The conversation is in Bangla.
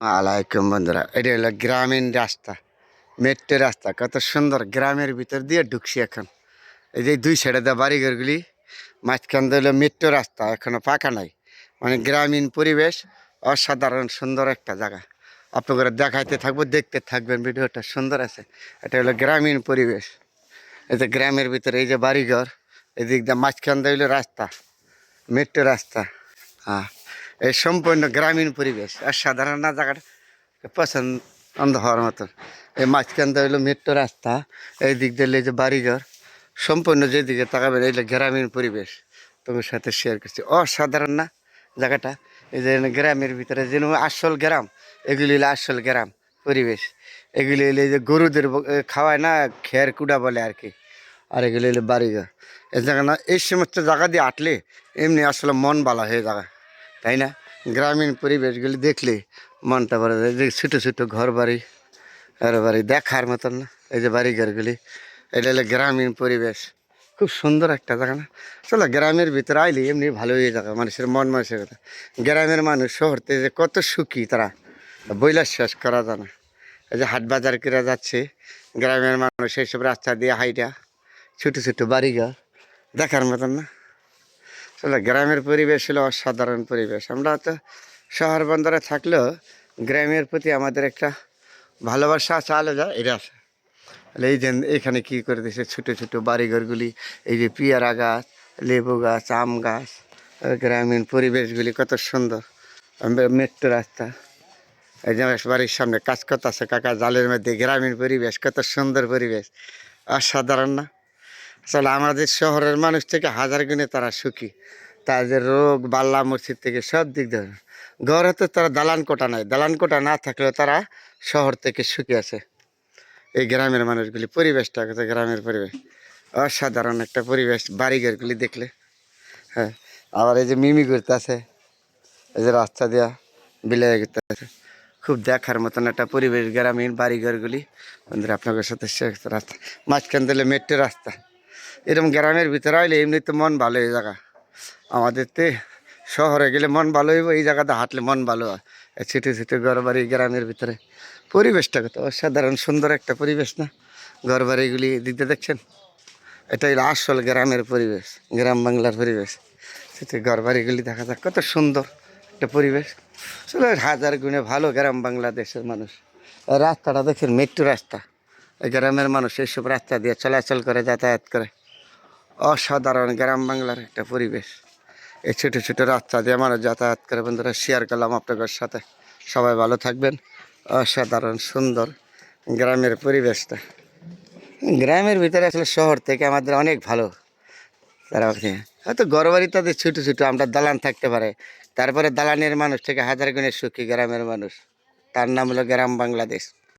আলাইকুম বন্ধুরা, এটা হলো গ্রামীণ রাস্তা, মেট্রো রাস্তা। কত সুন্দর গ্রামের ভিতর দিয়ে ঢুকছি এখন। এই যে দুই সাইডে দেওয়া বাড়িঘরগুলি, মাঝখান দিয়ে হলো মেট্রো রাস্তা, এখনো পাকা নাই। মানে গ্রামীণ পরিবেশ, অসাধারণ সুন্দর একটা জায়গা। আপনারা দেখাইতে থাকবো, দেখতে থাকবেন, ভিডিওটা সুন্দর আছে। এটা হলো গ্রামীণ পরিবেশ। এই যে গ্রামের ভিতরে এই যে বাড়িঘর, এদিক দিয়ে মাঝখান দিয়ে হলো রাস্তা, মেট্রো রাস্তা। হ্যাঁ, এই সম্পূর্ণ গ্রামীণ পরিবেশ, অসাধারণ না জায়গাটা, পছন্দ হওয়ার মতন। এই মাঝখানটা হইলো মেট্রো রাস্তা, এই দিক দিয়ে এই যে বাড়িঘর, সম্পূর্ণ যেদিকে তাকাবেন এই গ্রামীণ পরিবেশ তোমার সাথে শেয়ার করছি। অসাধারণ না জায়গাটা? এই যে গ্রামের ভিতরে যেন আসল গ্রাম, এগুলি হলো আসল গ্রাম পরিবেশ। এগুলি হলো এই যে গরুদের খাওয়ায় না, খের কুড়া বলে আর কি। আর এগুলি হলো বাড়িঘর। এই জায়গা না, এই সমস্ত জায়গা দিয়ে আটলে এমনি আসলে মন ভালো হয়ে যাবে, তাই না? গ্রামীণ পরিবেশগুলি দেখলে মনটা ভরে যায়। যে ছোটো ছোটো ঘর বাড়ি, ঘর বাড়ি দেখার মতন না। এই যে বাড়িঘরগুলি, এটা হলো গ্রামীণ পরিবেশ। খুব সুন্দর একটা জায়গা না? চলো, গ্রামের ভিতরে আইলে এমনি ভালো হয়ে যাবে মানুষের মন মানসিকতা। গ্রামের মানুষ শহরতে যে কত সুখী তারা বইলা শেষ করা যায় না। এই যে হাট বাজার করে যাচ্ছে, গ্রামের মানুষ এইসব রাস্তা দিয়ে হাইটা, ছোটো ছোটো বাড়িঘর দেখার মতন না? আসলে গ্রামের পরিবেশ হলো অসাধারণ পরিবেশ। আমরা তো শহর বন্দরে থাকলেও গ্রামের প্রতি আমাদের একটা ভালোবাসা আছে, আলাদা এটা আছে। এই যে এখানে কী করে দিয়েছে, ছোটো ছোটো বাড়িঘরগুলি, এই যে পেয়ারা গাছ, লেবু গাছ, আম গাছ, গ্রামীণ পরিবেশগুলি কত সুন্দর। মেট্রো রাস্তা, এই যে বাড়ির সামনে কাজ করতেছে কাকা জালের মধ্যে। গ্রামীণ পরিবেশ, কত সুন্দর পরিবেশ, অসাধারণ না? আসলে আমাদের শহরের মানুষ থেকে হাজার গুণে তারা সুখী। তাদের রোগ বাল্লা মসজিদ থেকে সব দিক দিয়ে, ঘরে তো তারা দালান কোঠা নাই, দালান কোঠা না থাকলেও তারা শহর থেকে সুখী আছে। এই গ্রামের মানুষগুলি, পরিবেশটা আছে, গ্রামের পরিবেশ অসাধারণ একটা পরিবেশ বাড়িঘরগুলি দেখলে। হ্যাঁ, আবার এই যে মিমি ঘুরতে আছে, এই যে রাস্তা দেওয়া বিলাই ঘুরতে আছে, খুব দেখার মতন একটা পরিবেশ গ্রামীণ বাড়িঘরগুলি। বন্ধুরা আপনাদের সাথে রাস্তা, মাঝখান দিলে মেট্রো রাস্তা। এরকম গ্রামের ভিতরে আইলে এমনি তো মন ভালো এই জায়গা। আমাদের তো শহরে গেলে মন ভালো হইব, এই জায়গাতে হাঁটলে মন ভালো হয়। ছোটো ছোটো ঘর বাড়ি গ্রামের ভিতরে, পরিবেশটা কত অসাধারণ সুন্দর একটা পরিবেশ না? ঘর বাড়িগুলি দিতে দেখছেন, এটাই আসল গ্রামের পরিবেশ, গ্রাম বাংলার পরিবেশ। সেটা ঘর বাড়িগুলি দেখা যাক, কত সুন্দর একটা পরিবেশ। আসলে হাজার গুণে ভালো গ্রাম বাংলাদেশের মানুষ। রাস্তাটা দেখেন, মেট্রো রাস্তা। এই গ্রামের মানুষ এইসব রাস্তা দিয়ে চলাচল করে, যাতায়াত করে। অসাধারণ গ্রাম বাংলার একটা পরিবেশ। এই ছোটো ছোটো রাস্তা দিয়ে মানুষ যাতায়াত করে। বন্ধুরা শেয়ার করলাম আপনাদের সাথে, সবাই ভালো থাকবেন। অসাধারণ সুন্দর গ্রামের পরিবেশটা। গ্রামের ভিতরে আসলে শহর থেকে আমাদের অনেক ভালো। তারা হয়তো ঘর বাড়ি তাদের ছোটো ছোটো, আমরা দালান থাকতে পারে, তারপরে দালানের মানুষ থেকে হাজার গুণের সুখী গ্রামের মানুষ। তার নাম হলো গ্রাম বাংলাদেশ।